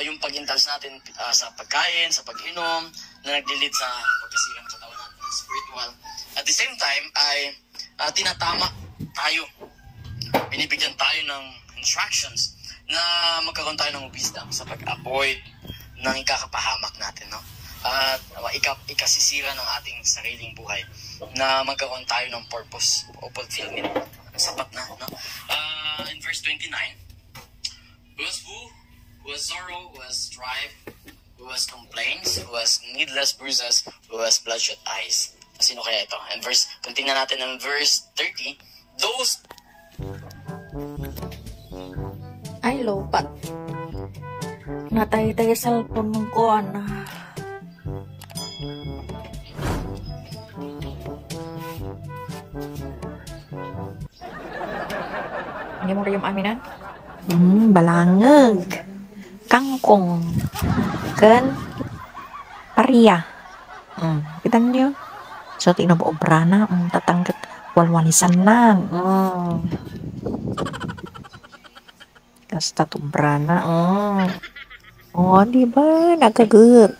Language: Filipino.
yung pag-indulge natin sa pagkain, sa pag-inom, na nag-lead sa pagkasira ng katawan natin, spiritual. At the same time, ay tinatama tayo. Binibigyan tayo ng instructions na magkaroon tayo ng wisdom sa pag-avoid ng ikakapahamak natin, no? At ikasisira ng ating sariling buhay, na magkaroon tayo ng purpose o fulfillment. Sapat na, no? In verse 29, who has sorrow, who has strife, who has complaints, who has needless bruises, who has bloodshot eyes. Sino kaya ito? And tingnan natin ang verse 30, those... Ay, lopat. Natay-tay cellphone ng kuan. Hindi mo rin yung aminan? Balangag. Kangkong. Kan. Paria. Kita nyo? So, tingnan mo obra na. Tatanggat. Walwalisan lang. Kasta tubra na. Oh, di ba? Nagagut.